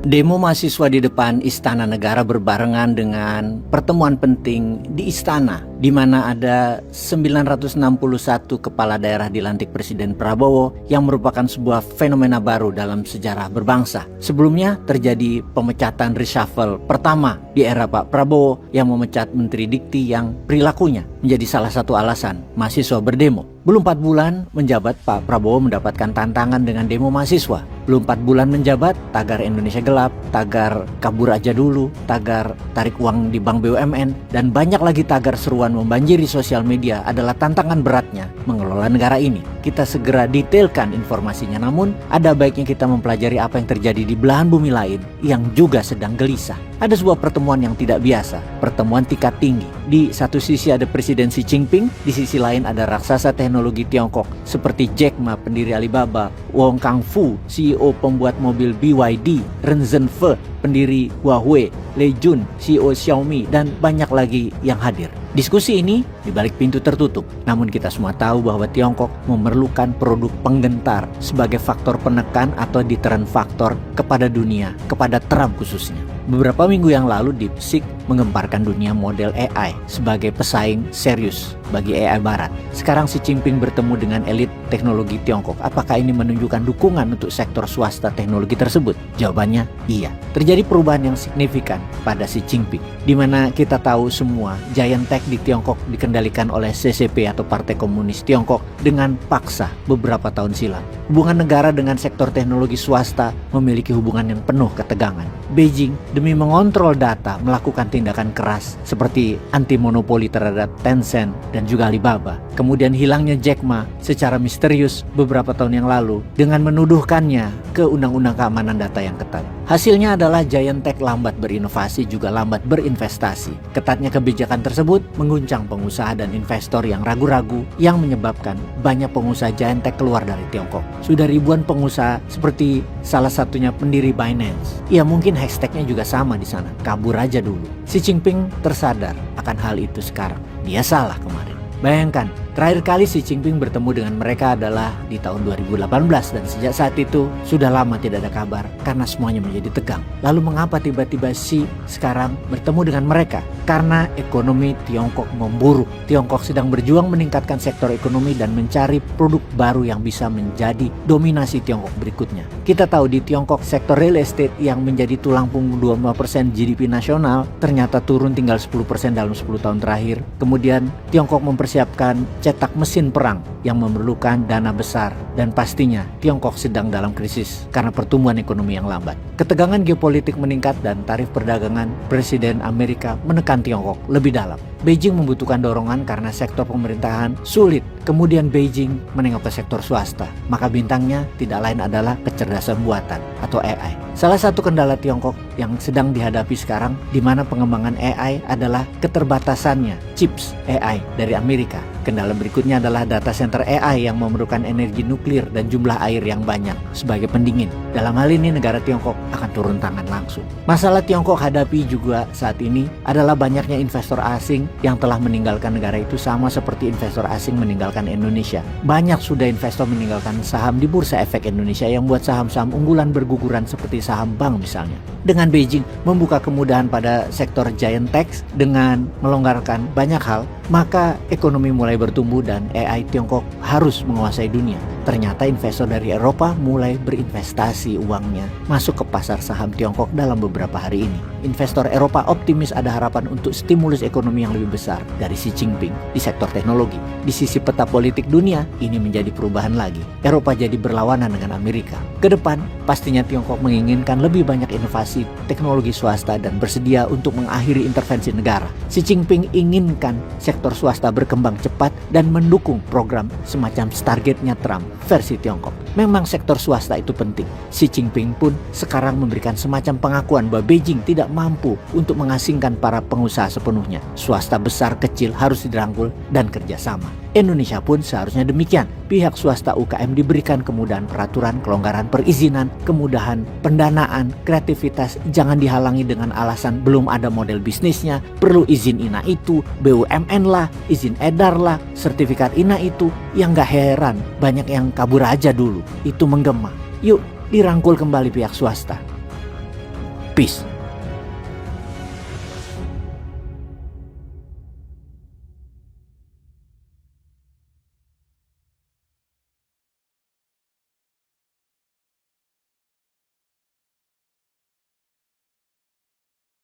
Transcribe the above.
Demo mahasiswa di depan Istana Negara berbarengan dengan pertemuan penting di Istana, di mana ada 961 kepala daerah dilantik Presiden Prabowo yang merupakan sebuah fenomena baru dalam sejarah berbangsa. Sebelumnya terjadi pemecatan reshuffle pertama di era Pak Prabowo yang memecat Menteri Dikti yang perilakunya menjadi salah satu alasan mahasiswa berdemo. Belum 4 bulan menjabat, Pak Prabowo mendapatkan tantangan dengan demo mahasiswa. Belum 4 bulan menjabat, tagar Indonesia gelap, tagar kabur aja dulu, tagar tarik uang di bank BUMN, dan banyak lagi tagar seruan membanjiri sosial media adalah tantangan beratnya mengelola negara ini. Kita segera detailkan informasinya, namun ada baiknya kita mempelajari apa yang terjadi di belahan bumi lain yang juga sedang gelisah. Ada sebuah pertemuan yang tidak biasa, pertemuan tingkat tinggi. Di satu sisi ada Presiden Xi Jinping, di sisi lain ada raksasa teknologi Tiongkok seperti Jack Ma, pendiri Alibaba, Wong Kangfu, CEO pembuat mobil BYD, Ren Zhenghe, pendiri Huawei, Lei Jun, CEO Xiaomi, dan banyak lagi yang hadir. Diskusi ini di balik pintu tertutup, namun kita semua tahu bahwa Tiongkok memerlukan produk penggentar sebagai faktor penekan atau deterrent faktor kepada dunia, kepada Trump khususnya. Beberapa minggu yang lalu DeepSeek menggemparkan dunia model AI sebagai pesaing serius bagi AI Barat. Sekarang Xi Jinping bertemu dengan elit teknologi Tiongkok. Apakah ini menunjukkan dukungan untuk sektor swasta teknologi tersebut? Jawabannya iya. Terjadi perubahan yang signifikan pada Xi Jinping, di mana kita tahu semua giant tech di Tiongkok dikendalikan oleh CCP atau Partai Komunis Tiongkok dengan paksa beberapa tahun silam. Hubungan negara dengan sektor teknologi swasta memiliki hubungan yang penuh ketegangan. Beijing demi mengontrol data melakukan tindakan keras seperti anti monopoli terhadap Tencent dan juga Alibaba. Kemudian hilangnya Jack Ma secara misterius beberapa tahun yang lalu dengan menuduhkannya ke undang-undang keamanan data yang ketat. Hasilnya adalah giant tech lambat berinovasi juga lambat berinvestasi. Ketatnya kebijakan tersebut mengguncang pengusaha dan investor yang ragu-ragu, yang menyebabkan banyak pengusaha giant tech keluar dari Tiongkok. Sudah ribuan pengusaha seperti salah satunya pendiri Binance. Ya mungkin hashtagnya juga sama di sana, kabur aja dulu. Xi Jinping tersadar akan hal itu sekarang. Dia salah kemarin. Bayangkan, terakhir kali Xi Jinping bertemu dengan mereka adalah di tahun 2018 dan sejak saat itu sudah lama tidak ada kabar karena semuanya menjadi tegang. Lalu mengapa tiba-tiba Xi sekarang bertemu dengan mereka? Karena ekonomi Tiongkok memburuk. Tiongkok sedang berjuang meningkatkan sektor ekonomi dan mencari produk baru yang bisa menjadi dominasi Tiongkok berikutnya. Kita tahu di Tiongkok sektor real estate yang menjadi tulang punggung 25% GDP nasional ternyata turun tinggal 10% dalam 10 tahun terakhir. Kemudian Tiongkok mempersiapkan cetak mesin perang yang memerlukan dana besar, dan pastinya Tiongkok sedang dalam krisis karena pertumbuhan ekonomi yang lambat. Ketegangan geopolitik meningkat dan tarif perdagangan Presiden Amerika menekan Tiongkok lebih dalam. Beijing membutuhkan dorongan karena sektor pemerintahan sulit. Kemudian Beijing menengok ke sektor swasta. Maka bintangnya tidak lain adalah kecerdasan buatan atau AI. Salah satu kendala Tiongkok yang sedang dihadapi sekarang, di mana pengembangan AI adalah keterbatasannya chips AI dari Amerika. Kendala berikutnya adalah data center AI yang memerlukan energi nuklir dan jumlah air yang banyak sebagai pendingin. Dalam hal ini negara Tiongkok akan turun tangan langsung. Masalah Tiongkok hadapi juga saat ini adalah banyaknya investor asing yang telah meninggalkan negara itu, sama seperti investor asing meninggalkan Indonesia. Banyak sudah investor meninggalkan saham di Bursa Efek Indonesia yang buat saham-saham unggulan berguguran seperti saham bank misalnya. Dengan Beijing membuka kemudahan pada sektor giant tech dengan melonggarkan banyak hal, maka ekonomi mulai bertumbuh dan AI Tiongkok harus menguasai dunia. Ternyata investor dari Eropa mulai berinvestasi uangnya masuk ke pasar saham Tiongkok dalam beberapa hari ini. Investor Eropa optimis ada harapan untuk stimulus ekonomi yang lebih besar dari Xi Jinping di sektor teknologi. Di sisi peta politik dunia, ini menjadi perubahan lagi. Eropa jadi berlawanan dengan Amerika. Kedepan, pastinya Tiongkok menginginkan lebih banyak inovasi teknologi swasta dan bersedia untuk mengakhiri intervensi negara. Xi Jinping inginkan sektor swasta berkembang cepat dan mendukung program semacam Stargate-nya Trump versi Tiongkok. Memang sektor swasta itu penting. Xi Jinping pun sekarang memberikan semacam pengakuan bahwa Beijing tidak mampu untuk mengasingkan para pengusaha sepenuhnya. Swasta besar kecil harus dirangkul dan kerjasama. Indonesia pun seharusnya demikian. Pihak swasta UKM diberikan kemudahan peraturan, kelonggaran perizinan, kemudahan pendanaan, kreativitas, jangan dihalangi dengan alasan belum ada model bisnisnya, perlu izin INA itu, BUMN lah, izin edar lah, sertifikat INA itu. Yang gak heran banyak yang kabur aja dulu. Itu menggema. Yuk dirangkul kembali pihak swasta. Peace.